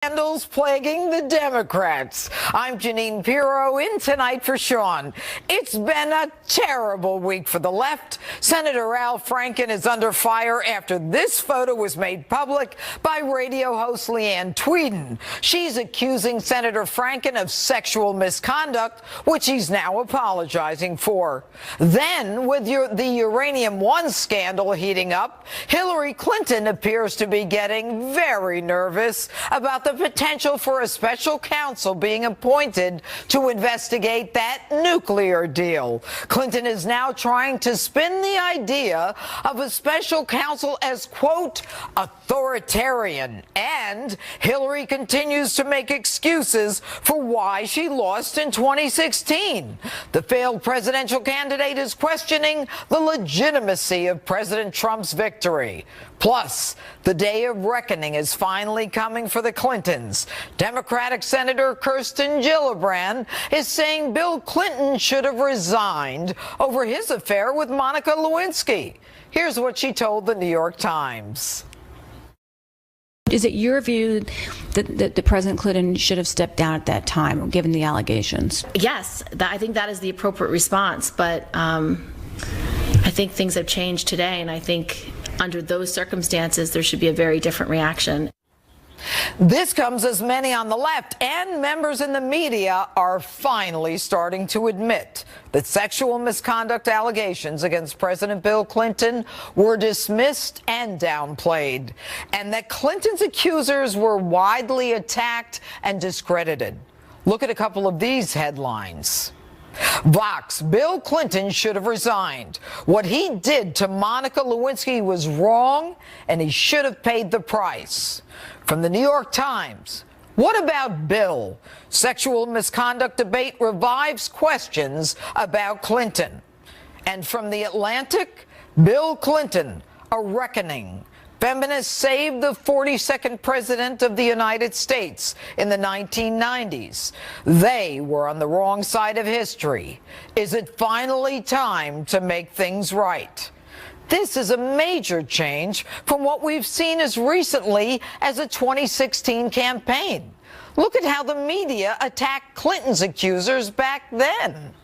Scandals plaguing the Democrats. I'm Janine Pirro in tonight for Sean. It's been a terrible week for the left. Senator Al Franken is under fire after this photo was made public by radio host Leanne Tweeden. She's accusing Senator Franken of sexual misconduct, which he's now apologizing for. Then, with the Uranium One scandal heating up, Hillary Clinton appears to be getting very nervous about the potential for a special counsel being appointed to investigate that nuclear deal. Clinton is now trying to spin the idea of a special counsel as, quote, authoritarian. And Hillary continues to make excuses for why she lost in 2016. The failed presidential candidate is questioning the legitimacy of President Trump's victory. Plus, the day of reckoning is finally coming for the Clintons. Democratic Senator Kirsten Gillibrand is saying Bill Clinton should have resigned over his affair with Monica Lewinsky. Here's what she told the New York Times. Is it your view that President Clinton should have stepped down at that time, given the allegations? Yes, I think that is the appropriate response, but I think things have changed today, and I think under those circumstances, there should be a very different reaction. This comes as many on the left and members in the media are finally starting to admit that sexual misconduct allegations against President Bill Clinton were dismissed and downplayed, and that Clinton's accusers were widely attacked and discredited. Look at a couple of these headlines. Vox, Bill Clinton should have resigned. What he did to Monica Lewinsky was wrong, and he should have paid the price. From the New York Times, what about Bill? Sexual misconduct debate revives questions about Clinton. And from The Atlantic, Bill Clinton, a reckoning. Feminists saved the 42nd president of the United States in the 1990s. They were on the wrong side of history. Is it finally time to make things right? This is a major change from what we've seen as recently as a 2016 campaign. Look at how the media attacked Clinton's accusers back then.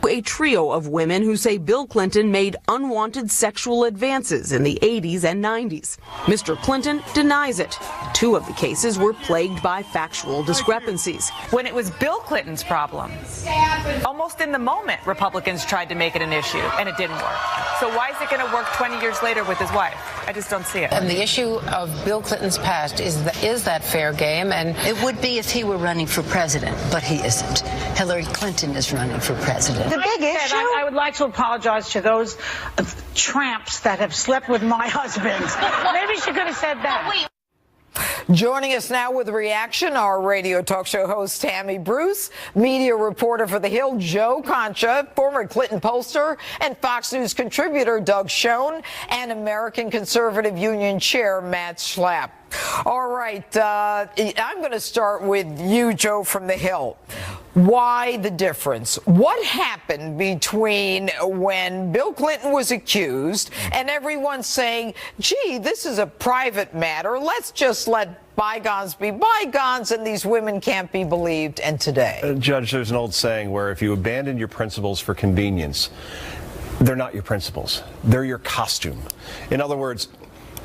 A trio of women who say Bill Clinton made unwanted sexual advances in the 80s and 90s. Mr. Clinton denies it. Two of the cases were plagued by factual discrepancies. When it was Bill Clinton's problem, almost in the moment, Republicans tried to make it an issue, and it didn't work. So why is it going to work 20 years later with his wife? I just don't see it. And the issue of Bill Clinton's past is that fair game? And it would be if he were running for president, but he isn't. Hillary Clinton is running for president. The big issue? I would like to apologize to those tramps that have slept with my husband. Maybe she could have said that. Joining us now with a reaction, our radio talk show host Tammy Bruce, media reporter for The Hill Joe Concha, former Clinton pollster and Fox News contributor Doug Schoen, and American Conservative Union Chair Matt Schlapp. All right, I'm going to start with you, Joe, from The Hill. Why the difference? What happened between when Bill Clinton was accused and everyone saying, gee, this is a private matter, let's just let bygones be bygones and these women can't be believed, and today? Judge, there's an old saying where if you abandon your principles for convenience, they're not your principles. They're your costume. In other words,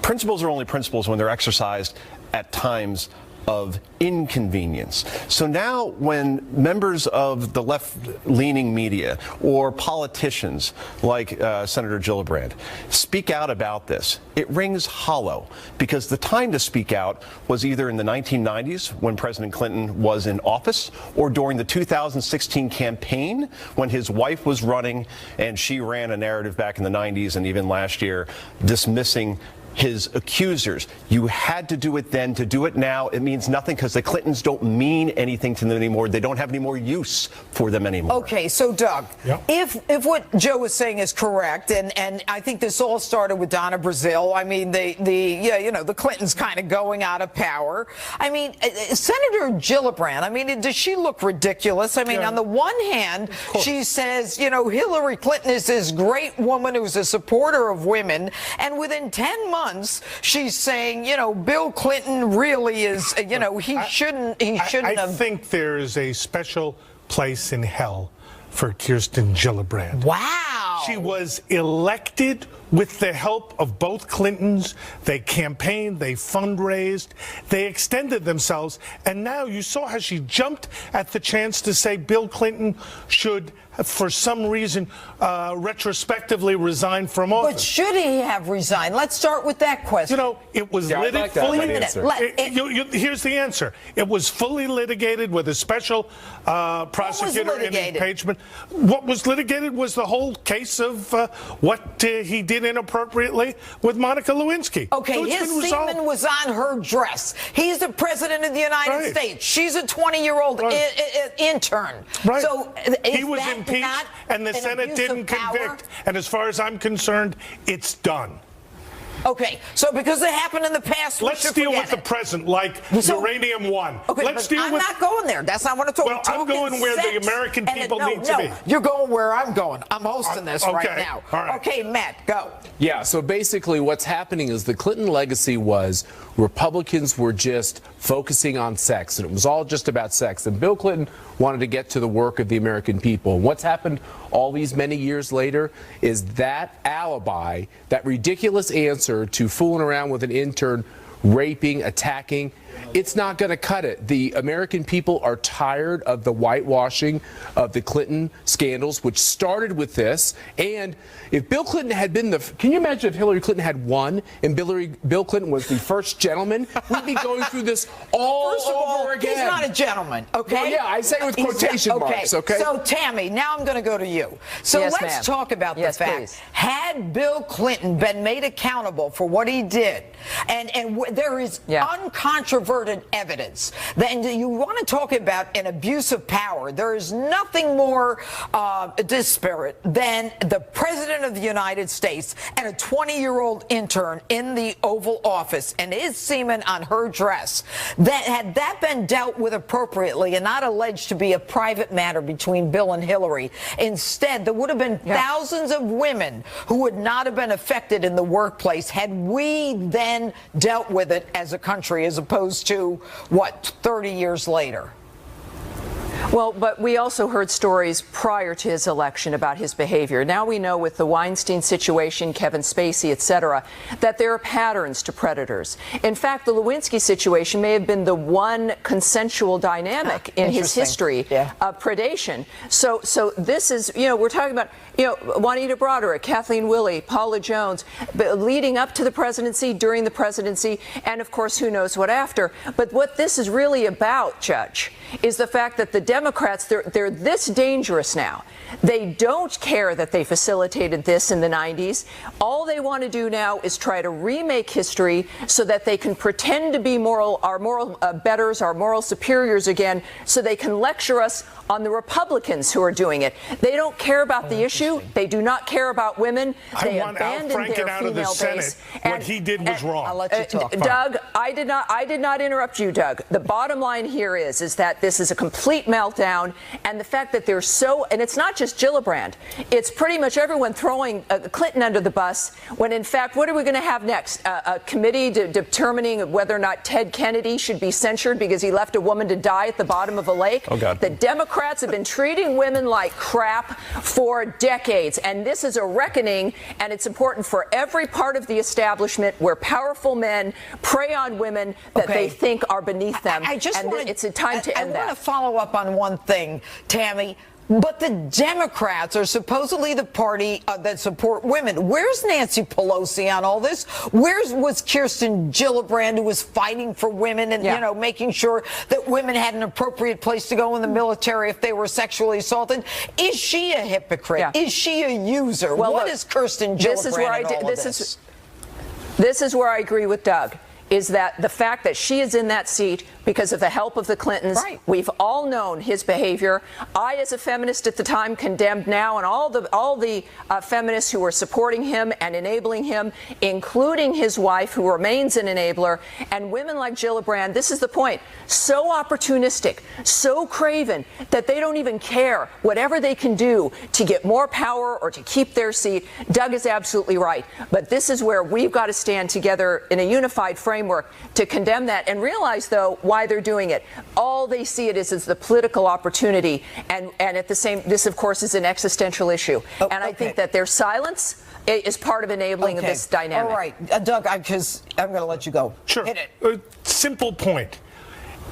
principles are only principles when they're exercised at times of inconvenience. So now when members of the left-leaning media or politicians like Senator Gillibrand speak out about this, it rings hollow, because the time to speak out was either in the 1990s when President Clinton was in office, or during the 2016 campaign when his wife was running and she ran a narrative back in the 90s and even last year dismissing his accusers. You had to do it then. To do it now, it means nothing, because the Clintons don't mean anything to them anymore. They don't have any more use for them anymore. Okay, so Doug, if what Joe was saying is correct, and I think this all started with Donna Brazile. I mean, the Clintons kind of going out of power. I mean, Senator Gillibrand, I mean, does she look ridiculous? I mean, on the one hand, she says, Hillary Clinton is this great woman who's a supporter of women, and within 10 months months, she's saying, you know, Bill Clinton really is, you know, he shouldn't have. I think there is a special place in hell for Kirsten Gillibrand. Wow. She was elected with the help of both Clintons. They campaigned, they fundraised, they extended themselves, and now you saw how she jumped at the chance to say Bill Clinton should, for some reason, retrospectively resign from office. But should he have resigned? Let's start with that question. You know, it was litigated. Here's the answer. It was fully litigated with a special prosecutor and impeachment. What was litigated was the whole case of what he did inappropriately with Monica Lewinsky. Okay, so his semen was on her dress. He's the president of the United States. She's a 20-year-old intern. Right. So he was impeached, and the Senate didn't convict. And as far as I'm concerned, it's done. Okay, so because it happened in the past, let's deal with the present, like Uranium One. Okay, I'm not going there. That's not what I'm talking about. Well, I'm going where the American people need to be. You're going where I'm going. I'm hosting this right now. All right. Okay, Matt, go. Yeah, so basically what's happening is the Clinton legacy was Republicans were just focusing on sex, and it was all just about sex. And Bill Clinton wanted to get to the work of the American people. And what's happened all these many years later is that alibi, that ridiculous answer to fooling around with an intern, raping, attacking, it's not going to cut it. The American people are tired of the whitewashing of the Clinton scandals, which started with this. And if Bill Clinton had been can you imagine if Hillary Clinton had won and Bill Clinton was the first gentleman? We'd be going through this all over again. He's not a gentleman, okay? Well, yeah, I say it with quotation marks, okay? So, Tammy, now I'm going to go to you. So let's talk about the fact, had Bill Clinton been made accountable for what he did, and there is uncontroverted evidence, then you want to talk about an abuse of power. There is nothing more disparate than the President of the United States and a 20-year-old intern in the Oval Office and his semen on her dress. That had that been dealt with appropriately and not alleged to be a private matter between Bill and Hillary, instead there would have been thousands of women who would not have been affected in the workplace had we then dealt with it as a country, as opposed to, what, 30 years later. Well, but we also heard stories prior to his election about his behavior. Now we know with the Weinstein situation, Kevin Spacey, et cetera, that there are patterns to predators. In fact, the Lewinsky situation may have been the one consensual dynamic in his history of predation. So this is, you know, we're talking about, you know, Juanita Broderick, Kathleen Willey, Paula Jones, leading up to the presidency, during the presidency, and of course, who knows what after. But what this is really about, Judge, is the fact that the Democrats, they're this dangerous now. They don't care that they facilitated this in the 90s. All they want to do now is try to remake history so that they can pretend to be our moral betters, our moral superiors again, so they can lecture us on the Republicans who are doing it. They don't care about the issue. They do not care about women. They abandoned their female base. What he did was wrong. I'll let you talk. Doug, I did not interrupt you, Doug. The bottom line here is that this is a complete meltdown, and the fact that they're so, and it's not just Gillibrand, it's pretty much everyone throwing Clinton under the bus, when in fact, what are we going to have next? A committee determining whether or not Ted Kennedy should be censured because he left a woman to die at the bottom of a lake? Oh, God. The Democrats have been treating women like crap for decades, and this is a reckoning, and it's important for every part of the establishment where powerful men prey on women that they think are beneath them. It's a time to end that. I want to follow up on one thing, Tammy. But the Democrats are supposedly the party that support women. Where's Nancy Pelosi on all this? Where was Kirsten Gillibrand, who was fighting for women and, you know, making sure that women had an appropriate place to go in the military if they were sexually assaulted? Is she a hypocrite? Is she a user? Well, what is Kirsten Gillibrand in all of this? This is where I agree with Doug. is that the fact that she is in that seat because of the help of the Clintons. Right. We've all known his behavior. I, as a feminist at the time, condemned now, and all the feminists who were supporting him and enabling him, including his wife, who remains an enabler, and women like Gillibrand. This is the point. So opportunistic, so craven that they don't even care whatever they can do to get more power or to keep their seat. Doug is absolutely right. But this is where we've got to stand together in a unified framework to condemn that and realize, though, why they're doing it. All they see it is as the political opportunity. And at the same, this, of course, is an existential issue. And I think that their silence is part of enabling of this dynamic. All right. Doug, because I'm going to let you go. Sure. Hit it. Simple point.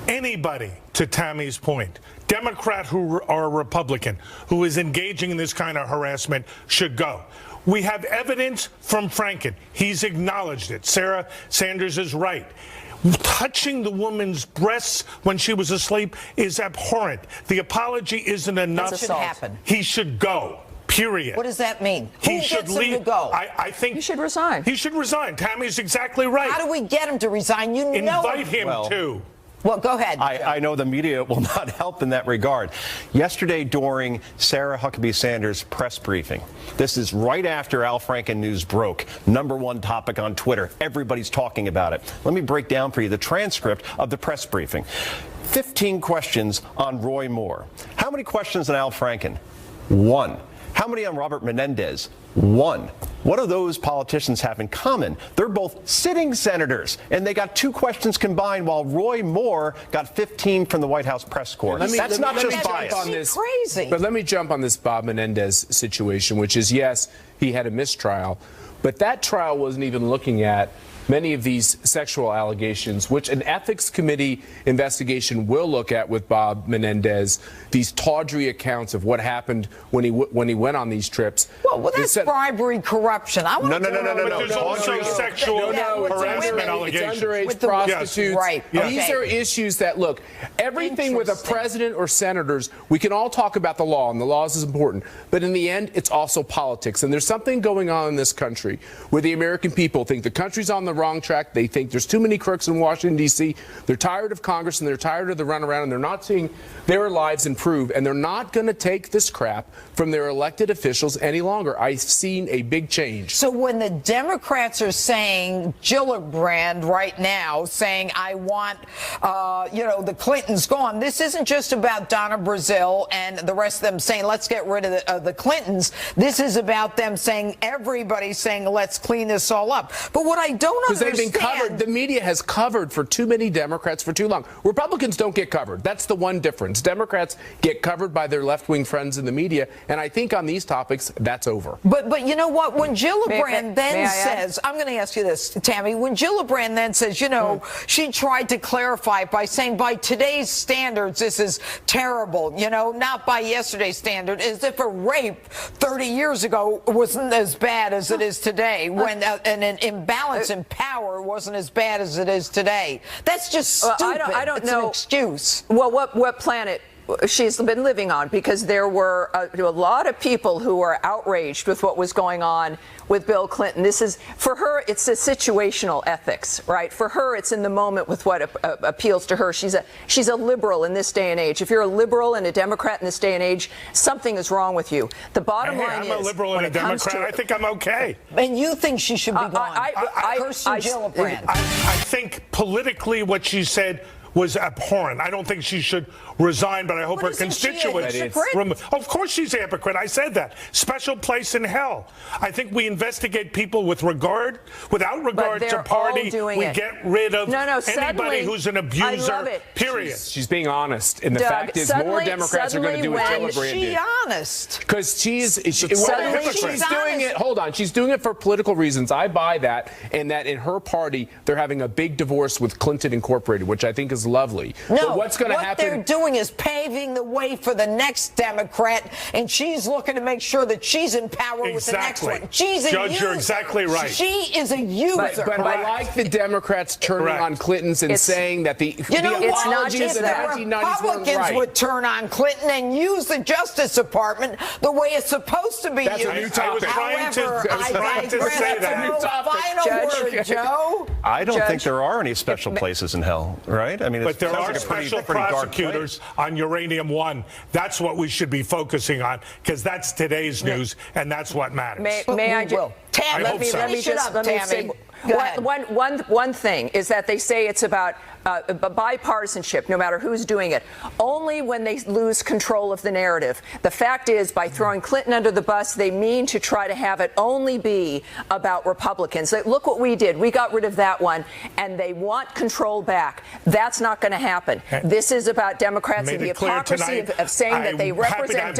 Anybody, to Tammy's point, Democrat or Republican, who is engaging in this kind of harassment should go. We have evidence from Franken. He's acknowledged it. Sarah Sanders is right. Touching the woman's breasts when she was asleep is abhorrent. The apology isn't enough. What should happen? He should go. Period. What does that mean? He Who should gets leave. him to go? I think he should resign. He should resign. Tammy's exactly right. How do we get him to resign? You know, invite him to. Well, go ahead. I know the media will not help in that regard. Yesterday, during Sarah Huckabee Sanders' press briefing, this is right after Al Franken news broke, #1 topic on Twitter. Everybody's talking about it. Let me break down for you the transcript of the press briefing. 15 questions on Roy Moore. How many questions on Al Franken? 1. How many on Robert Menendez? 1. What do those politicians have in common? They're both sitting senators, and they got 2 questions combined, while Roy Moore got 15 from the White House press corps. That's not just bias. Crazy. But let me jump on this Bob Menendez situation, which is, yes, he had a mistrial, but that trial wasn't even looking at many of these sexual allegations, which an ethics committee investigation will look at with Bob Menendez, these tawdry accounts of what happened when he went on these trips. Well, that's bribery, corruption. I want No. But there's also sexual harassment allegations. It's underage prostitutes. Yes. Right. These are issues that, look, everything with a president or senators, we can all talk about the law, and the laws is important, but in the end, it's also politics. And there's something going on in this country where the American people think the country's on the wrong track. They think there's too many crooks in Washington, D.C. They're tired of Congress, and they're tired of the runaround, and they're not seeing their lives improve, and they're not going to take this crap from their elected officials any longer. I've seen a big change. So when the Democrats are saying, Gillibrand right now, saying, I want, the Clintons gone, this isn't just about Donna Brazile and the rest of them saying, let's get rid of the Clintons. This is about them saying, everybody's saying, let's clean this all up. But what I don't because they've been covered. The media has covered for too many Democrats for too long. Republicans don't get covered. That's the one difference. Democrats get covered by their left-wing friends in the media, and I think on these topics, that's over. But you know what? When Gillibrand then says, I'm going to ask you this, Tammy, when Gillibrand then says, she tried to clarify it by saying, by today's standards, this is terrible, not by yesterday's standard, as if a rape 30 years ago wasn't as bad as it is today, when an imbalance in power wasn't as bad as it is today. That's just stupid. I don't know. It's an excuse. Well, what planet she's been living on, because there were a lot of people who were outraged with what was going on with Bill Clinton. This is, for her, it's a situational ethics, right? For her, it's in the moment with what appeals to her. She's a liberal in this day and age. If you're a liberal and a Democrat in this day and age, something is wrong with you. The bottom line is, I'm a liberal and a Democrat. I think I'm okay. And you think she should be gone? Kirsten Gillibrand. I think politically what she said was abhorrent. I don't think she should resign, but I hope her constituents. Of course she's a hypocrite. I said that. Special place in hell. I think we investigate people with regard, without regard to party. We get rid of anybody who's an abuser, period. She's being honest. And the fact is, more Democrats are going to do what Gillibrand did. She's honest. Because she's doing it. Hold on. She's doing it for political reasons. I buy that. And that in her party, they're having a big divorce with Clinton Incorporated, which I think is is lovely. No, but what's going to happen? What they're doing is paving the way for the next Democrat, and she's looking to make sure that she's in power with the next one. She's a Judge, user. you're exactly right. She is a user. But I like the Democrats turning on Clintons and saying that the apologies in the 1990s weren't Republicans would turn on Clinton and use the Justice Department the way it's supposed to be used. That's a new topic. However, I digress. say that. Final word, Joe. I don't think there are any special places in hell, right? I mean, but there are like special pretty prosecutors on Uranium One. That's what we should be focusing on, because that's today's news, and that's what matters. May I just let me say one thing is that they say it's about bipartisanship, no matter who's doing it, only when they lose control of the narrative. The fact is, by throwing Clinton under the bus, they mean to try to have it only be about Republicans. Look what we did. We got rid of that one, and they want control back. That's not going to happen. This is about Democrats and the hypocrisy of saying that they represent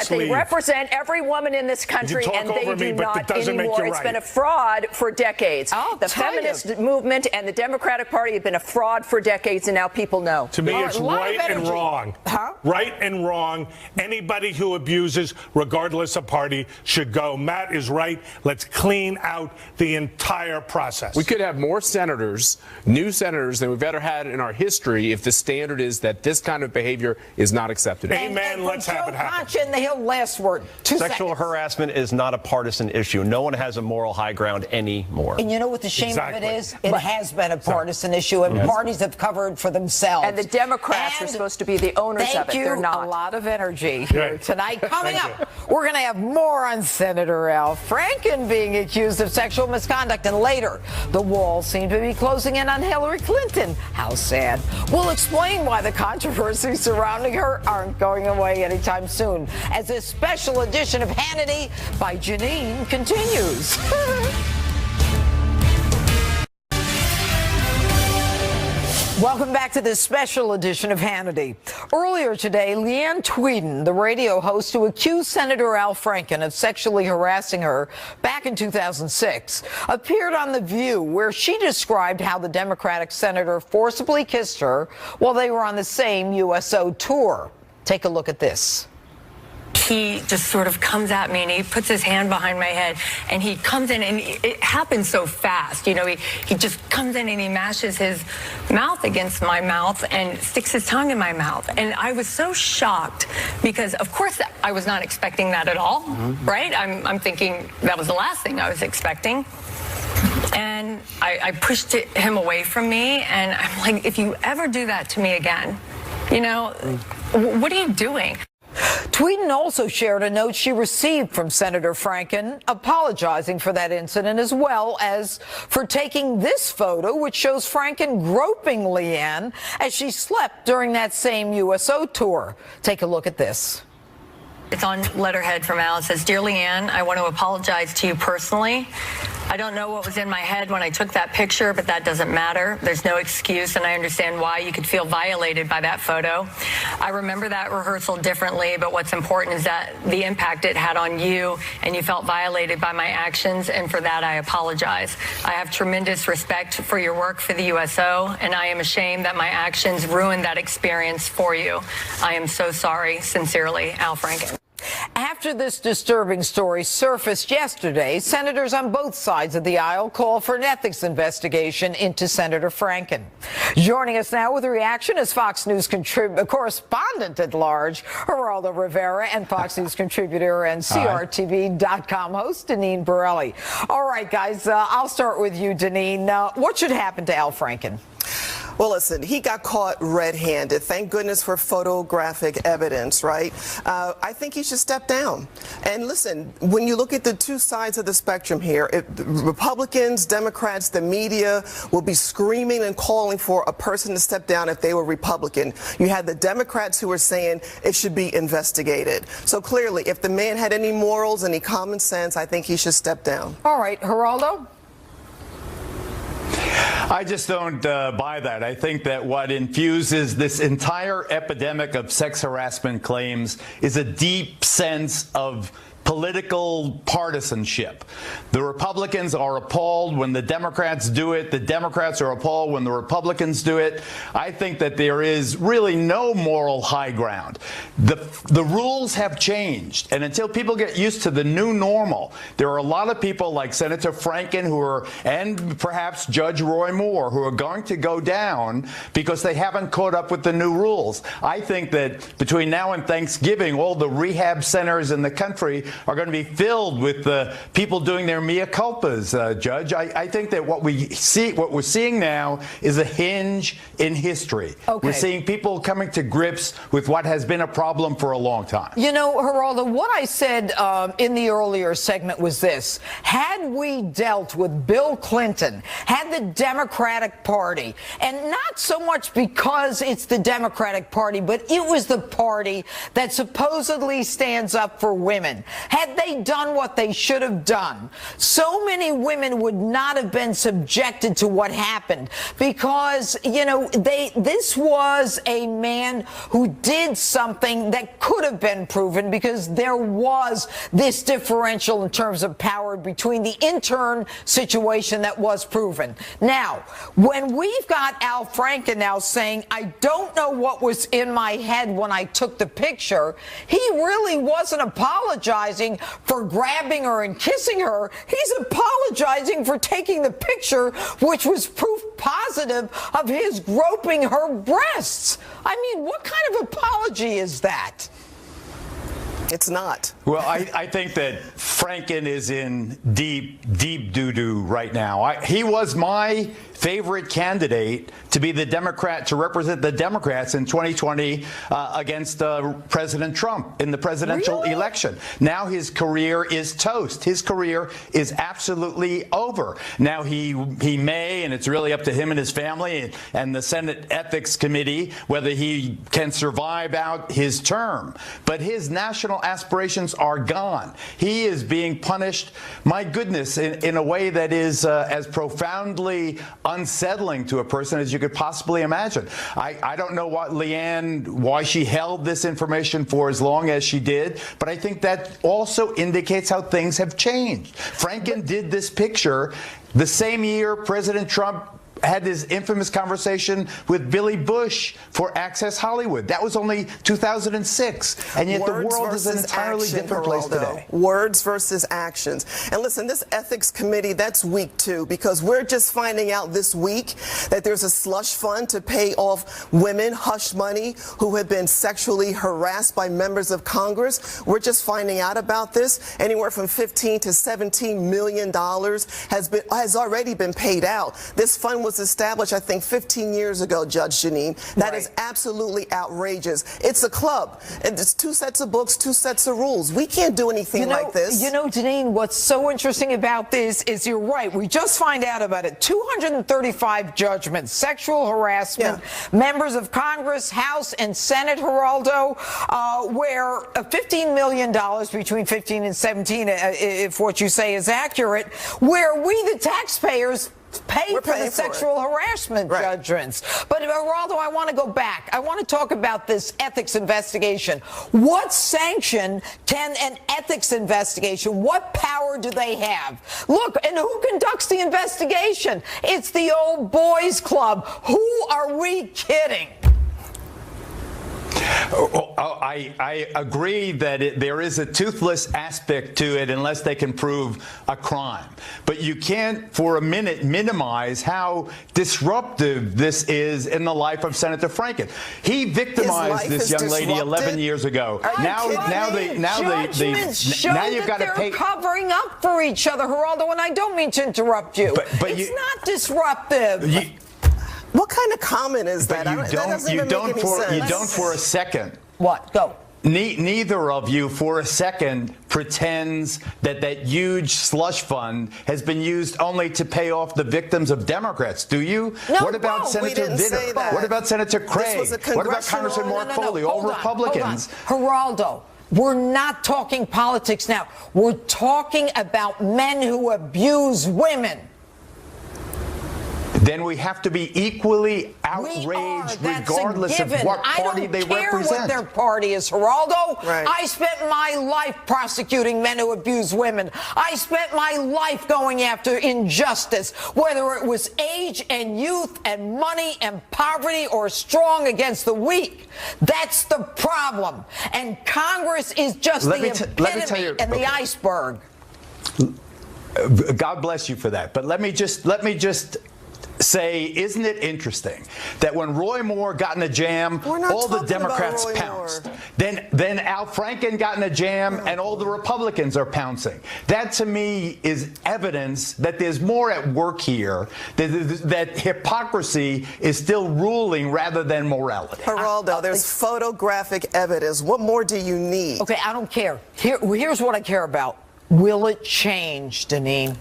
they represent every woman in this country, and they do not anymore. It's been a fraud for decades. The feminist movement and the Democratic Party have been a fraud for decades, and now people know. To me, it's right and wrong. Right and wrong. Anybody who abuses, regardless of party, should go. Matt is right. Let's clean out the entire process. We could have more senators, new senators, than we've ever had in our history if the standard is that this kind of behavior is not accepted. Amen. Let's have it happen. Joe Manchin, the last word. Sexual harassment is not a partisan issue. No one has a moral high ground anymore. And you know what the shame of it is? It has been a partisan issue, and parties have covered for themselves. And the Democrats are supposed to be the owners of it. They're not. A lot of energy here tonight. Coming up, we're going to have more on Senator Al Franken being accused of sexual misconduct. And later, the walls seem to be closing in on Hillary Clinton. How sad. We'll explain why the controversies surrounding her aren't going away anytime soon, as this special edition of Hannity by Janine continues. Welcome back to this special edition of Hannity. Earlier today, Leanne Tweeden, the radio host who accused Senator Al Franken of sexually harassing her back in 2006, appeared on The View, where she described how the Democratic senator forcibly kissed her while they were on the same USO tour. Take a look at this. He just sort of comes at me and he puts his hand behind my head and he comes in, and it happens so fast. You know, he just comes in and he mashes his mouth against my mouth and sticks his tongue in my mouth. And I was so shocked because, of course, I was not expecting that at all, right? I'm thinking that was the last thing I was expecting. And I pushed him away from me, and I'm like, if you ever do that to me again, you know, what are you doing? Tweeden also shared a note she received from Senator Franken apologizing for that incident, as well as for taking this photo, which shows Franken groping Leanne as she slept during that same USO tour. Take a look at this. It's on letterhead from Al. It says, "Dear Leanne, I want to apologize to you personally. I don't know what was in my head when I took that picture, but that doesn't matter. There's no excuse, and I understand why you could feel violated by that photo. I remember that rehearsal differently, but what's important is that the impact it had on you, and you felt violated by my actions, and for that I apologize. I have tremendous respect for your work for the USO, and I am ashamed that my actions ruined that experience for you. I am so sorry. Sincerely, Al Franken." After this disturbing story surfaced yesterday, senators on both sides of the aisle called for an ethics investigation into Senator Franken. Joining us now with a reaction is Fox News correspondent at large, Geraldo Rivera, and Fox News contributor and CRTV.com host, Deneen Borelli. All right, guys, I'll start with you, Deneen. What should happen to Al Franken? Well, listen, he got caught red-handed. Thank goodness for photographic evidence, right? I think he should step down. And listen, when you look at the two sides of the spectrum here, Republicans, Democrats, the media will be screaming and calling for a person to step down if they were Republican. You had the Democrats who were saying it should be investigated. So clearly, if the man had any morals, any common sense, I think he should step down. All right, Geraldo? I just don't buy that. I think that what infuses this entire epidemic of sex harassment claims is a deep sense of political partisanship. The Republicans are appalled when the Democrats do it. The Democrats are appalled when the Republicans do it. I think that there is really no moral high ground. The rules have changed, and until people get used to the new normal, there are a lot of people like Senator Franken and perhaps Judge Roy Moore who are going to go down because they haven't caught up with the new rules. I think that between now and Thanksgiving, all the rehab centers in the country are going to be filled with people doing their mea culpas, Judge. I think that what we're seeing now is a hinge in history. Okay. We're seeing people coming to grips with what has been a problem for a long time. You know, Geraldo, what I said in the earlier segment was this. Had we dealt with Bill Clinton, had the Democratic Party, and not so much because it's the Democratic Party, but it was the party that supposedly stands up for women. Had they done what they should have done, so many women would not have been subjected to what happened because, you know, this was a man who did something that could have been proven because there was this differential in terms of power between the intern situation that was proven. Now, when we've got Al Franken now saying, I don't know what was in my head when I took the picture, he really wasn't apologizing for grabbing her and kissing her. He's apologizing for taking the picture, which was proof positive of his groping her breasts. I mean, what kind of apology is that? It's not. Well, I think that Franken is in deep doo-doo right now. He was my favorite candidate to be the Democrat, to represent the Democrats in 2020 against President Trump in the presidential election. Now his career is toast. His career is absolutely over. Now he may, and it's really up to him and his family and the Senate Ethics Committee, whether he can survive out his term. But his national aspirations are gone. He is being punished, my goodness, in a way that is as profoundly unsettling to a person as you could possibly imagine. I don't know why she held this information for as long as she did, but I think that also indicates how things have changed. Franken did this picture the same year President Trump had his infamous conversation with Billy Bush for Access Hollywood. That was only 2006, and yet the world is an entirely different place today. Words versus actions. And listen, this ethics committee, that's weak too, because we're just finding out this week that there's a slush fund to pay off women, hush money, who have been sexually harassed by members of Congress. We're just finding out about this. Anywhere from $15 to $17 million has already been paid out. This fund was established, I think, 15 years ago, Judge Janine. That is absolutely outrageous. It's a club. It's two sets of books, two sets of rules. We can't do anything like this. You know, Janine, what's so interesting about this is you're right. We just find out about it. 235 judgments, sexual harassment, members of Congress, House, and Senate, Geraldo, where $15 million between 15 and 17, if what you say is accurate, where we, the taxpayers, pay for the sexual harassment judgments. But Geraldo, I want to go back. I want to talk about this ethics investigation. What sanction can an ethics investigation, what power do they have? Look, and who conducts the investigation? It's the old boys club. Who are we kidding? I agree that there is a toothless aspect to it unless they can prove a crime. But you can't for a minute minimize how disruptive this is in the life of Senator Franken. He victimized this young lady 11 years ago. Now you've got to pay. Covering up for each other, Geraldo, and I don't mean to interrupt you. But it's not disruptive. What kind of comment is that? You don't for a second. What? Go. Neither of you for a second pretends that huge slush fund has been used only to pay off the victims of Democrats, do you? No, what about Senator Vitter? What about Senator Craig? What about Congressman Mark Foley? All Republicans. Geraldo, we're not talking politics now. We're talking about men who abuse women. then we have to be equally outraged regardless of what party they represent. I don't care what their party is, Geraldo. Right. I spent my life prosecuting men who abuse women. I spent my life going after injustice, whether it was age and youth and money and poverty or strong against the weak. That's the problem. And Congress is just the epitome and the iceberg. God bless you for that. But let me just say, isn't it interesting that when Roy Moore got in a jam, all the Democrats pounced. Then Al Franken got in a jam, and all the Republicans are pouncing. That, to me, is evidence that there's more at work here, that hypocrisy is still ruling rather than morality. Geraldo, there's photographic evidence. What more do you need? Okay, I don't care. Here's what I care about. Will it change, Deneen?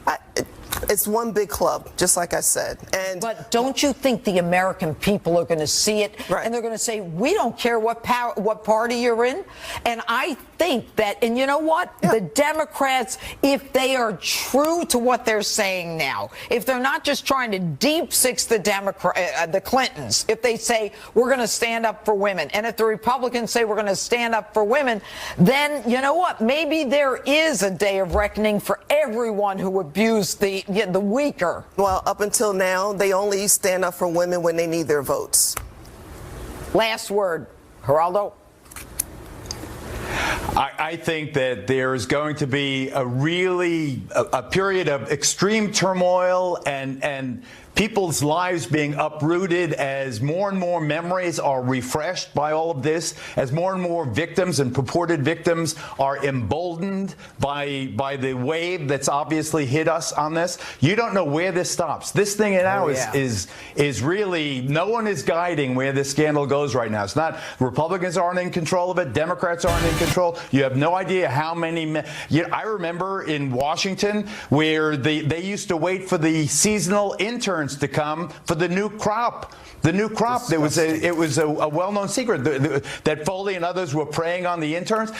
It's one big club, just like I said. But don't you think the American people are going to see it, and they're going to say, we don't care what party you're in? And I think that, and you know what? The Democrats, if they are true to what they're saying now, if they're not just trying to deep six the Clintons, if they say, we're going to stand up for women, and if the Republicans say we're going to stand up for women, then you know what? Maybe there is a day of reckoning for everyone who abused the weaker. Well, up until now, they only stand up for women when they need their votes. Last word, Geraldo. I think that there is going to be a period of extreme turmoil and people's lives being uprooted as more and more memories are refreshed by all of this, as more and more victims and purported victims are emboldened by the wave that's obviously hit us on this. You don't know where this stops. This thing now is really, no one is guiding where this scandal goes right now. It's not, Republicans aren't in control of it, Democrats aren't in control. You have no idea how many I remember in Washington where they used to wait for the seasonal interns to come for the new crop. It was a well-known secret that Foley and others were preying on the interns.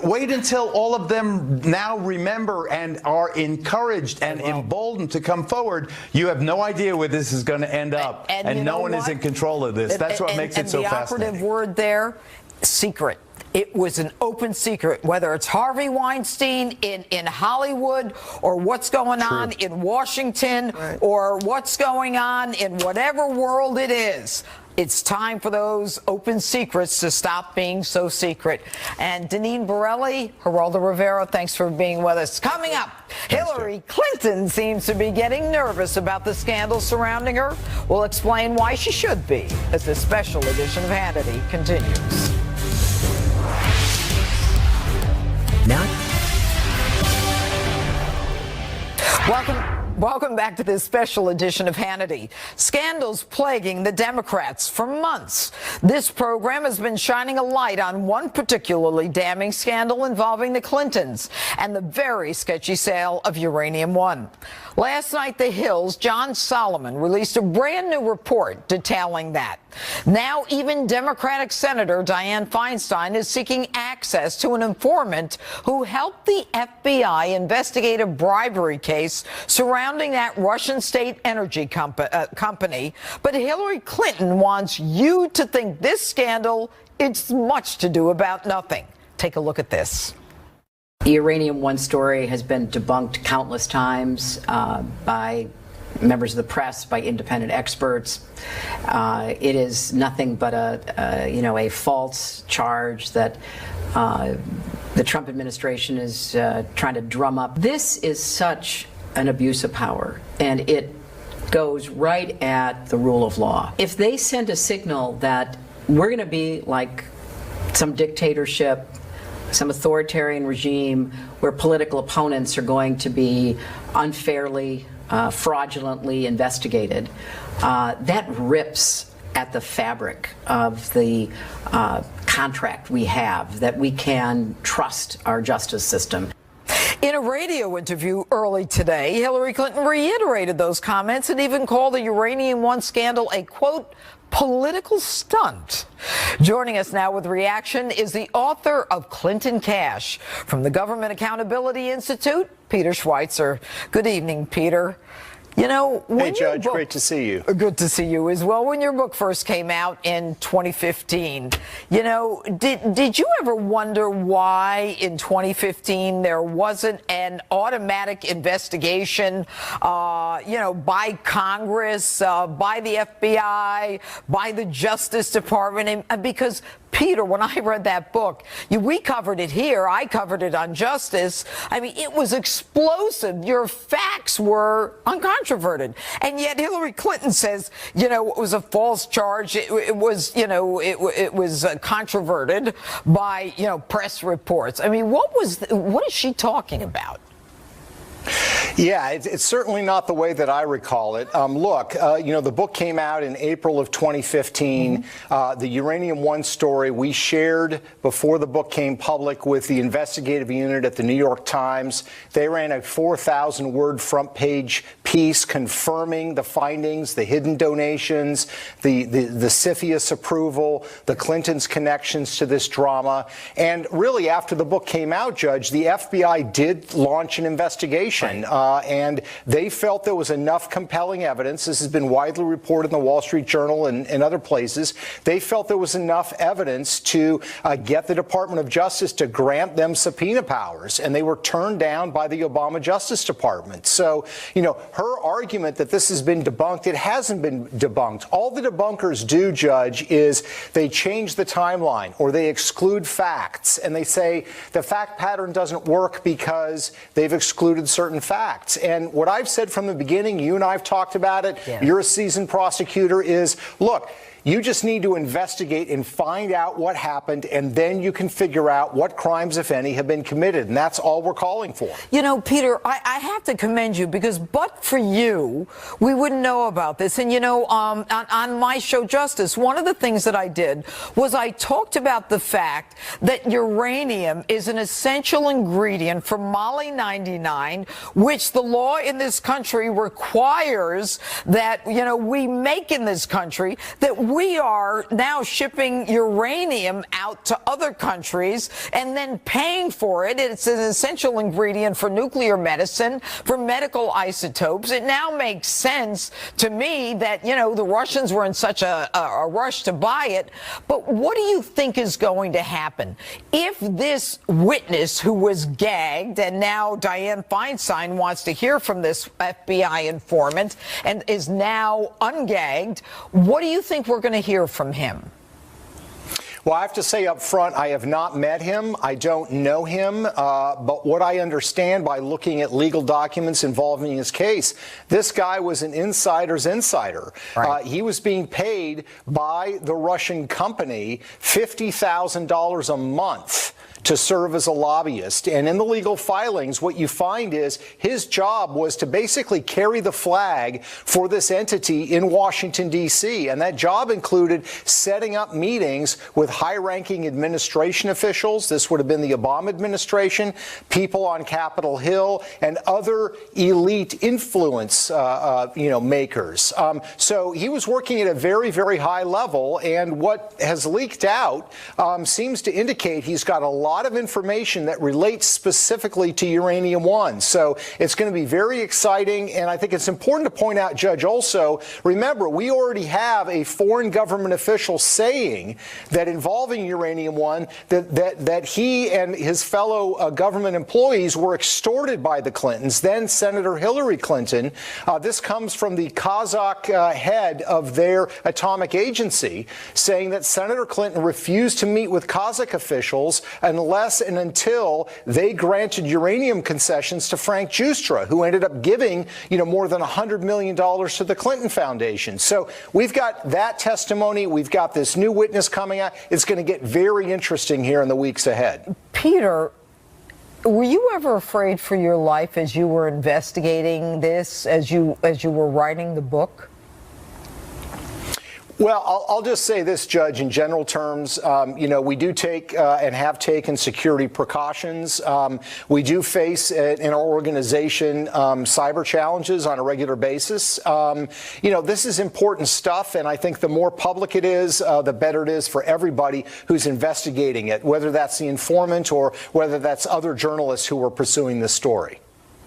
Wait until all of them now remember and are encouraged and emboldened to come forward. You have no idea where this is going to end up, and no one is in control of this. That's what makes it so fascinating. The operative word there, secret. It was an open secret, whether it's Harvey Weinstein in Hollywood or what's going on in Washington or what's going on in whatever world it is. It's time for those open secrets to stop being so secret. And Deneen Borelli, Geraldo Rivera, thanks for being with us. Coming up, Hillary Clinton seems to be getting nervous about the scandal surrounding her. We'll explain why she should be as this special edition of Hannity continues. Welcome back to this special edition of Hannity. Scandals plaguing the Democrats for months. This program has been shining a light on one particularly damning scandal involving the Clintons and the very sketchy sale of Uranium One. Last night, The Hill's John Solomon released a brand new report detailing that. Now, even Democratic Senator Dianne Feinstein is seeking access to an informant who helped the FBI investigate a bribery case surrounding that Russian state energy company. But Hillary Clinton wants you to think this scandal is much to do about nothing. Take a look at this. The Uranium One story has been debunked countless times by members of the press, by independent experts. It is nothing but a false charge that the Trump administration is trying to drum up. This is such an abuse of power, and it goes right at the rule of law. If they send a signal that we're going to be like some dictatorship, some authoritarian regime where political opponents are going to be unfairly, fraudulently investigated, that rips at the fabric of the contract we have that we can trust our justice system. In a radio interview early today, Hillary Clinton reiterated those comments and even called the Uranium One scandal a, quote, political stunt. Joining us now with reaction is the author of Clinton Cash from the Government Accountability Institute, Peter Schweitzer. Good evening, Peter. You know, hey, Judge, great to see you. Good to see you as well. When your book first came out in 2015, you know, did you ever wonder why in 2015 there wasn't an automatic investigation, you know, by Congress, by the FBI, by the Justice Department? And because Peter, when I read that book, we covered it here. I covered it on Justice. I mean, it was explosive. Your facts were uncontroverted. And yet Hillary Clinton says, you know, it was a false charge. It was, you know, it was controverted by, you know, press reports. I mean, what is she talking about? Yeah, it's certainly not the way that I recall it. Look, you know, the book came out in April of 2015. The Uranium One story we shared before the book came public with the investigative unit at the New York Times. They ran a 4,000-word front page piece confirming the findings, the hidden donations, the CFIUS approval, the Clintons' connections to this drama. And really, after the book came out, Judge, the FBI did launch an investigation. And they felt there was enough compelling evidence. This has been widely reported in the Wall Street Journal and other places. They felt there was enough evidence to get the Department of Justice to grant them subpoena powers. And they were turned down by the Obama Justice Department. So, you know, her argument that this has been debunked, it hasn't been debunked. All the debunkers do, Judge, is they change the timeline or they exclude facts. And they say the fact pattern doesn't work because they've excluded certain facts. And what I've said from the beginning, you and I have talked about it, you're a seasoned prosecutor, is, look, you just need to investigate and find out what happened, and then you can figure out what crimes, if any, have been committed. And that's all we're calling for. You know, Peter, I have to commend you because but for you, we wouldn't know about this. And, you know, on my show, Justice, one of the things that I did was I talked about the fact that uranium is an essential ingredient for Moly 99, which the law in this country requires that, you know, we make in this country, that we are now shipping uranium out to other countries and then paying for it. It's an essential ingredient for nuclear medicine, for medical isotopes. It now makes sense to me that, you know, the Russians were in such a rush to buy it. But what do you think is going to happen if this witness who was gagged, and now Dianne Feinstein wants to hear from this FBI informant and is now ungagged? What do you think we're going to hear from him? Well, I have to say up front, I have not met him. I don't know him. But what I understand by looking at legal documents involving his case, this guy was an insider's insider. Right. He was being paid by the Russian company $50,000 a month to serve as a lobbyist. And in the legal filings, what you find is his job was to basically carry the flag for this entity in Washington, D.C. And that job included setting up meetings with high-ranking administration officials. This would have been the Obama administration, people on Capitol Hill, and other elite influence makers. So he was working at a very, very high level. And what has leaked out seems to indicate he's got a lot of information that relates specifically to Uranium One. So it's going to be very exciting. And I think it's important to point out, Judge, also, remember, we already have a foreign government official saying that involving Uranium One, that he and his fellow government employees were extorted by the Clintons, then Senator Hillary Clinton. This comes from the Kazakh head of their atomic agency, saying that Senator Clinton refused to meet with Kazakh officials unless and until they granted uranium concessions to Frank Giustra, who ended up giving, more than $100 million to the Clinton Foundation. So we've got that testimony. We've got this new witness coming out. It's going to get very interesting here in the weeks ahead. Peter, were you ever afraid for your life as you were investigating this, as you were writing the book? Well, I'll just say this, Judge, in general terms, we do take and have taken security precautions. We do face in our organization cyber challenges on a regular basis. This is important stuff, and I think the more public it is, the better it is for everybody who's investigating it, whether that's the informant or whether that's other journalists who are pursuing this story.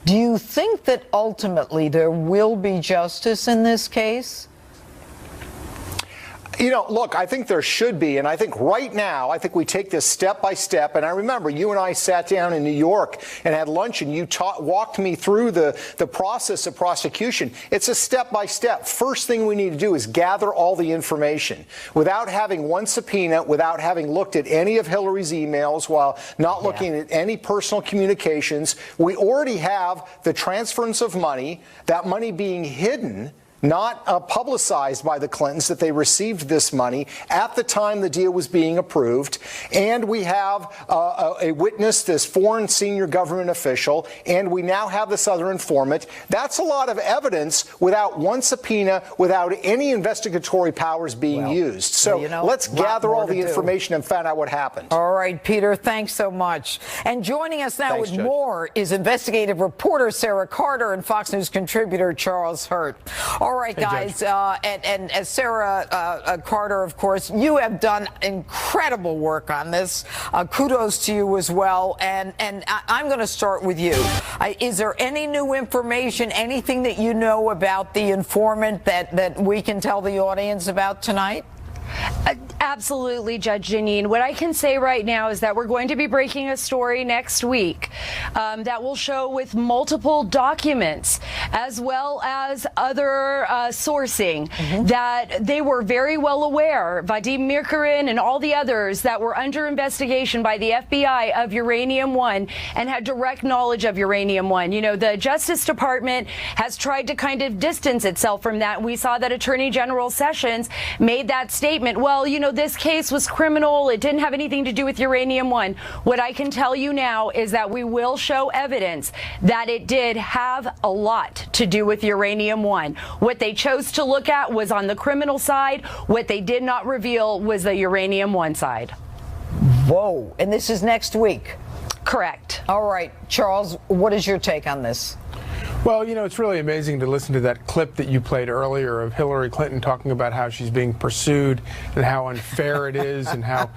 Do you think that ultimately there will be justice in this case? You know, look, I think there should be, and I think right now, I think we take this step by step. And I remember you and I sat down in New York and had lunch, and you walked me through the process of prosecution. It's a step by step. First thing we need to do is gather all the information. Without having one subpoena, without having looked at any of Hillary's emails, while not looking at any personal communications, we already have the transference of money, that money being hidden, not publicized by the Clintons, that they received this money at the time the deal was being approved. And we have a witness, this foreign senior government official, and we now have this other informant. That's a lot of evidence without one subpoena, without any investigatory powers being used. So let's gather all the information and find out what happened. All right, Peter, thanks so much. And joining us now with more is investigative reporter Sarah Carter and Fox News contributor Charles Hurt. All right, guys, and as Sarah Carter, of course, you have done incredible work on this. Kudos to you as well. And I'm going to start with you. Is there any new information, anything that you know about the informant that we can tell the audience about tonight? Absolutely, Judge Janine. What I can say right now is that we're going to be breaking a story next week that will show with multiple documents as well as other sourcing that they were very well aware, Vadim Mirkarin and all the others that were under investigation by the FBI of Uranium One and had direct knowledge of Uranium One. You know, the Justice Department has tried to kind of distance itself from that. We saw that Attorney General Sessions made that statement. Well, you know, this case was criminal. It didn't have anything to do with Uranium One. What I can tell you now is that we will show evidence that it did have a lot to do with Uranium One. What they chose to look at was on the criminal side. What they did not reveal was the Uranium One side. Whoa. And this is next week? Correct. All right. Charles, what is your take on this? Well, you know, it's really amazing to listen to that clip that you played earlier of Hillary Clinton talking about how she's being pursued and how unfair it is and how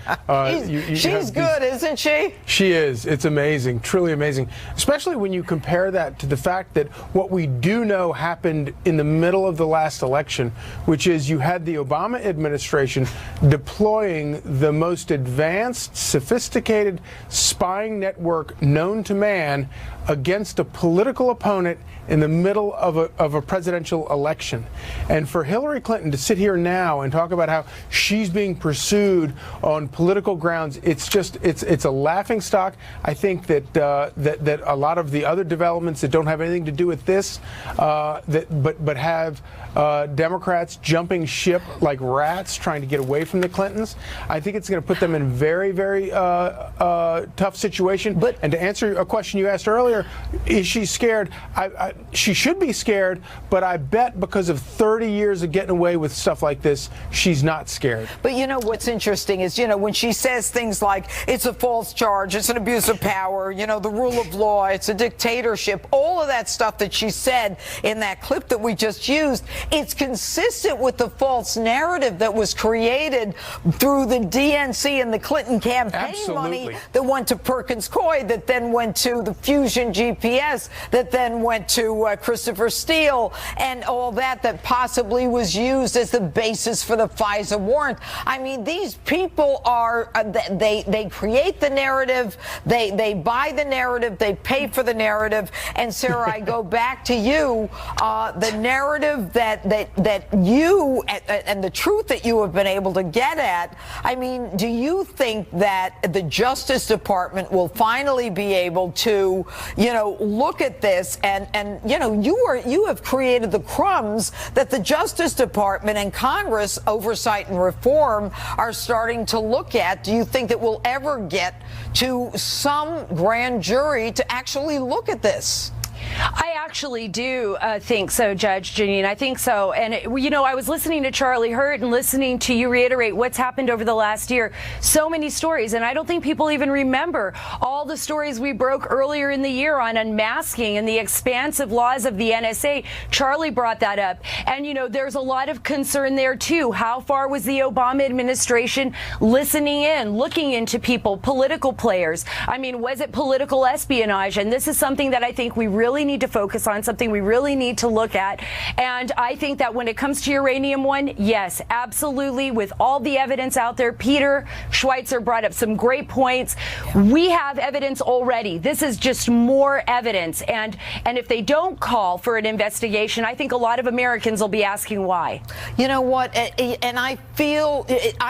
she's good, isn't she? She is. It's amazing, truly amazing, especially when you compare that to the fact that what we do know happened in the middle of the last election, which is you had the Obama administration deploying the most advanced, sophisticated spying network known to man against a political opponent in the middle of a presidential election. And for Hillary Clinton to sit here now and talk about how she's being pursued on political grounds, it's a laughing stock. I think that that a lot of the other developments that don't have anything to do with this, but have Democrats jumping ship like rats trying to get away from the Clintons, I think it's going to put them in very, very tough situation. And to answer a question you asked earlier, is she scared? She should be scared, but I bet because of 30 years of getting away with stuff like this, she's not scared. But you know what's interesting is, you know, when she says things like it's a false charge, it's an abuse of power, you know, the rule of law, it's a dictatorship, all of that stuff that she said in that clip that we just used, it's consistent with the false narrative that was created through the DNC and the Clinton campaign money that went to Perkins Coie, that then went to the Fusion GPS, that then went to Christopher Steele, and all that possibly was used as the basis for the FISA warrant. I mean, these people are, they create the narrative, they buy the narrative, they pay for the narrative. And Sarah, I go back to you, the narrative that you, and the truth that you have been able to get at. I mean, do you think that the Justice Department will finally be able to, you know, look at this and you know, you have created the crumbs that the Justice Department and Congress oversight and reform are starting to look at? Do you think that we'll ever get to some grand jury to actually look at this? I actually do think so, Judge Janine. I think so. And, you know, I was listening to Charlie Hurt and listening to you reiterate what's happened over the last year. So many stories. And I don't think people even remember all the stories we broke earlier in the year on unmasking and the expansive laws of the NSA. Charlie brought that up. And, you know, there's a lot of concern there, too. How far was the Obama administration listening in, looking into people, political players? I mean, was it political espionage? And this is something that I think we really really need to focus on, something we really need to look at. And I think that when it comes to Uranium One, yes, absolutely, with all the evidence out there, Peter Schweitzer brought up some great points. We have evidence already. This is just more evidence. And if they don't call for an investigation, I think a lot of Americans will be asking why. You know what? And I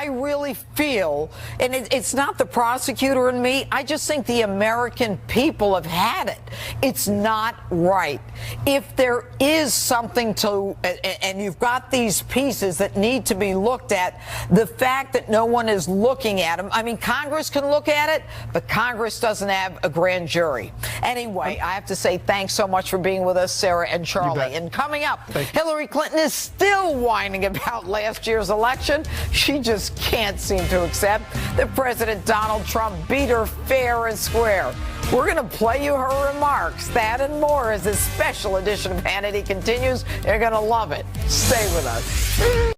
really feel, and it's not the prosecutor and me, I just think the American people have had it. It's not right. If there is something to, and you've got these pieces that need to be looked at, the fact that no one is looking at them, I mean, Congress can look at it, but Congress doesn't have a grand jury. Anyway, I have to say thanks so much for being with us, Sarah and Charlie. And coming up, Hillary Clinton is still whining about last year's election. She just can't seem to accept that President Donald Trump beat her fair and square. We're going to play you her remarks. That and more as this special edition of Hannity continues. You're going to love it. Stay with us.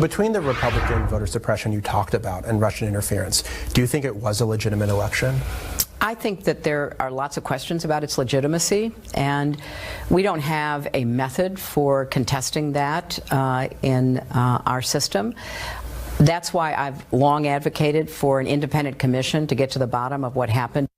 Between the Republican voter suppression you talked about and Russian interference, do you think it was a legitimate election? I think that there are lots of questions about its legitimacy, and we don't have a method for contesting that in our system. That's why I've long advocated for an independent commission to get to the bottom of what happened.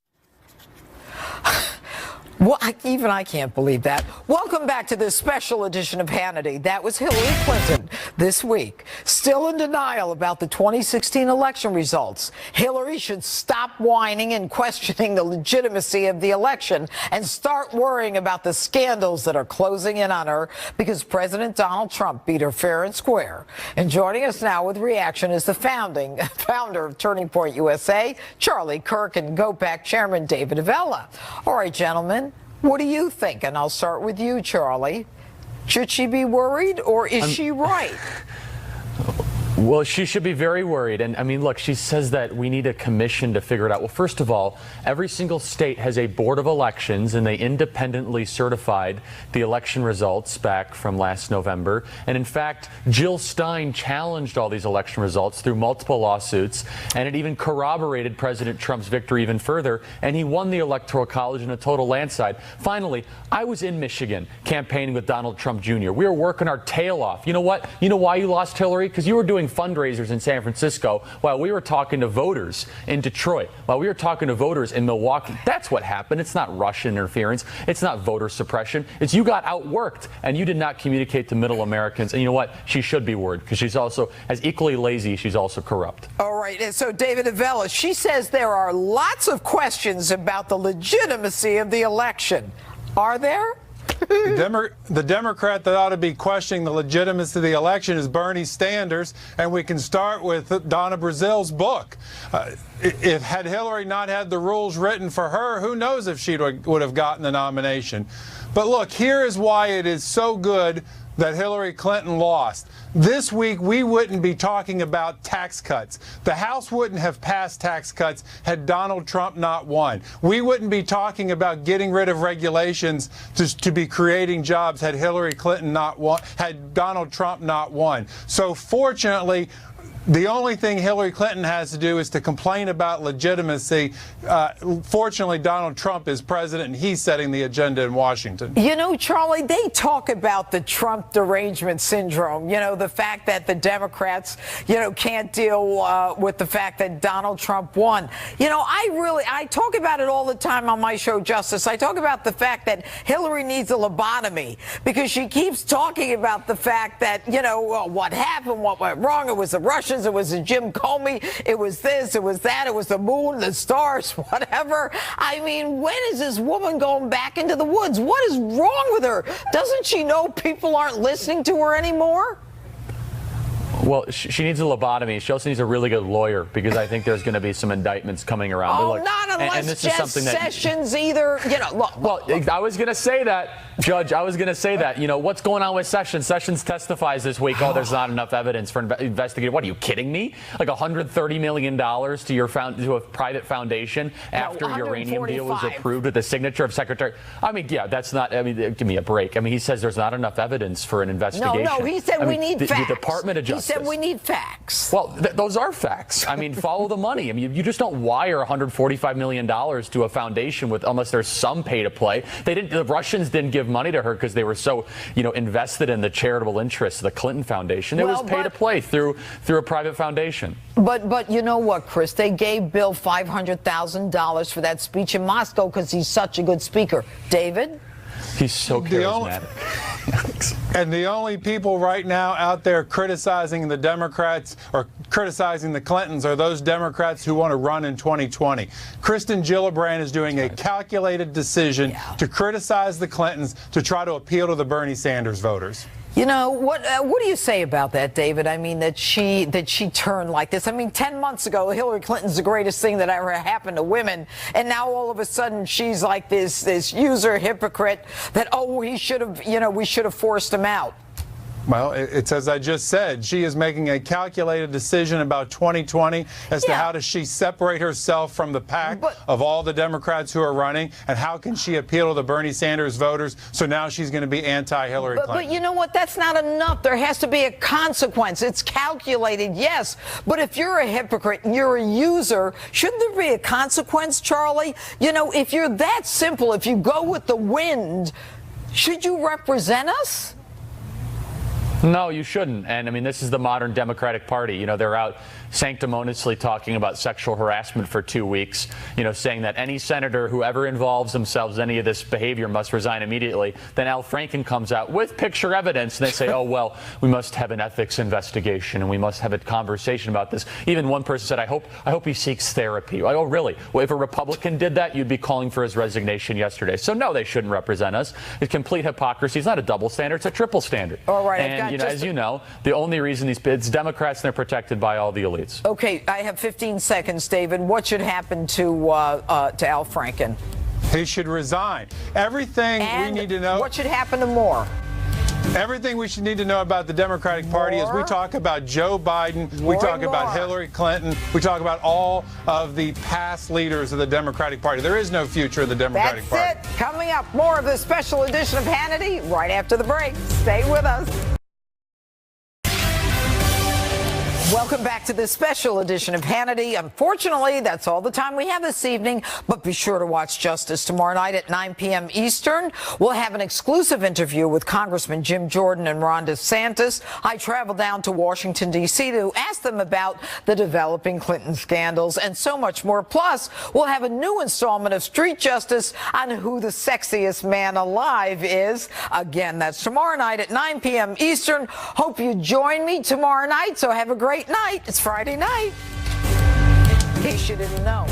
Well, even I can't believe that. Welcome back to this special edition of Hannity. That was Hillary Clinton this week, still in denial about the 2016 election results. Hillary should stop whining and questioning the legitimacy of the election and start worrying about the scandals that are closing in on her because President Donald Trump beat her fair and square. And joining us now with reaction is the founder of Turning Point USA, Charlie Kirk, and GOPAC Chairman David Avella. All right, gentlemen. What do you think? And I'll start with you, Charlie. Should she be worried, or is she right? Well, she should be very worried. And I mean, look, she says that we need a commission to figure it out. Well, first of all, every single state has a board of elections, and they independently certified the election results back from last November. And in fact, Jill Stein challenged all these election results through multiple lawsuits, and it even corroborated President Trump's victory even further. And he won the Electoral College in a total landslide. Finally, I was in Michigan campaigning with Donald Trump Jr. We were working our tail off. You know what? You know why you lost, Hillary? Because you were doing fundraisers in San Francisco while we were talking to voters in Detroit, while we were talking to voters in Milwaukee. That's what happened. It's not Russian interference. It's not voter suppression. It's you got outworked and you did not communicate to middle Americans. And you know what? She should be worried because she's also as equally lazy. She's also corrupt. All right. And so David Avella, she says there are lots of questions about the legitimacy of the election. Are there? The Democrat that ought to be questioning the legitimacy of the election is Bernie Sanders, and we can start with Donna Brazil's book. Had Hillary not had the rules written for her, who knows if she would have gotten the nomination. But look, here is why it is so good that Hillary Clinton lost. This week, we wouldn't be talking about tax cuts. The House wouldn't have passed tax cuts had Donald Trump not won. We wouldn't be talking about getting rid of regulations to be creating jobs had Hillary Clinton not won, had Donald Trump not won. So fortunately, the only thing Hillary Clinton has to do is to complain about legitimacy. Fortunately, Donald Trump is president, and he's setting the agenda in Washington. You know, Charlie, they talk about the Trump derangement syndrome. You know, the fact that the Democrats, can't deal with the fact that Donald Trump won. You know, I talk about it all the time on my show, Justice. I talk about the fact that Hillary needs a lobotomy because she keeps talking about the fact that, what happened, what went wrong, it was the Russians. It was Jim Comey. It was this. It was that. It was the moon, the stars, whatever. I mean, when is this woman going back into the woods? What is wrong with her? Doesn't she know people aren't listening to her anymore? Well, she needs a lobotomy. She also needs a really good lawyer because I think there's going to be some indictments coming around. Oh, look, not unless and this Jeff is something that, Sessions either, look. Well, I was going to say that, Judge. I was going to say that. What's going on with Sessions? Sessions testifies this week, there's not enough evidence for investigating. What, are you kidding me? Like $130 million to a private foundation after the uranium deal was approved with the signature of Secretary. I mean, yeah, that's not, give me a break. I mean, he says there's not enough evidence for an investigation. No, he said we need facts. The Department of Justice. said we need facts. Well, those are facts. I mean, follow the money. I mean, you just don't wire $145 million to a foundation unless there's some pay to play. The Russians didn't give money to her because they were so, invested in the charitable interests of the Clinton Foundation. It was pay to play through a private foundation. But you know what, Chris? They gave Bill $500,000 for that speech in Moscow because he's such a good speaker. David? He's so charismatic. And the only people right now out there criticizing the Democrats or criticizing the Clintons are those Democrats who want to run in 2020. Kristen Gillibrand is doing a calculated decision to criticize the Clintons to try to appeal to the Bernie Sanders voters. You know, what do you say about that, David? I mean, that she turned like this. I mean, 10 months ago, Hillary Clinton's the greatest thing that ever happened to women. And now all of a sudden she's like this user hypocrite that, we should have forced him out. Well, it's as I just said. She is making a calculated decision about 2020 as to how does she separate herself from the pack of all the Democrats who are running, and how can she appeal to the Bernie Sanders voters, so now she's going to be anti-Hillary Clinton. But you know what? That's not enough. There has to be a consequence. It's calculated, yes. But if you're a hypocrite and you're a user, shouldn't there be a consequence, Charlie? If you're that simple, if you go with the wind, should you represent us? No, you shouldn't. And I mean, this is the modern Democratic Party. They're out sanctimoniously talking about sexual harassment for 2 weeks, saying that any senator who ever involves themselves in any of this behavior must resign immediately. Then Al Franken comes out with picture evidence, and they say, we must have an ethics investigation and we must have a conversation about this. Even one person said, I hope he seeks therapy. Oh, really? Well, if a Republican did that, you'd be calling for his resignation yesterday. So no, they shouldn't represent us. It's complete hypocrisy. It's not a double standard. It's a triple standard. All right. And, as you know, the only reason it's Democrats, and they're protected by all the elites. Okay, I have 15 seconds, David. What should happen to Al Franken? He should resign. Everything we need to know. What should happen to Moore? Everything we should need to know about the Democratic Party is we talk about Joe Biden, we talk about Hillary Clinton, we talk about all of the past leaders of the Democratic Party. There is no future of the Democratic Party. That's it. Coming up, more of this special edition of Hannity right after the break. Stay with us. Welcome back to this special edition of Hannity. Unfortunately, that's all the time we have this evening, but be sure to watch Justice tomorrow night at 9 p.m. Eastern. We'll have an exclusive interview with Congressman Jim Jordan and Ron DeSantis. I traveled down to Washington, D.C. to ask them about the developing Clinton scandals and so much more. Plus, we'll have a new installment of Street Justice on who the sexiest man alive is. Again, that's tomorrow night at 9 p.m. Eastern. Hope you join me tomorrow night, so have a great night. It's Friday night, in case you didn't know.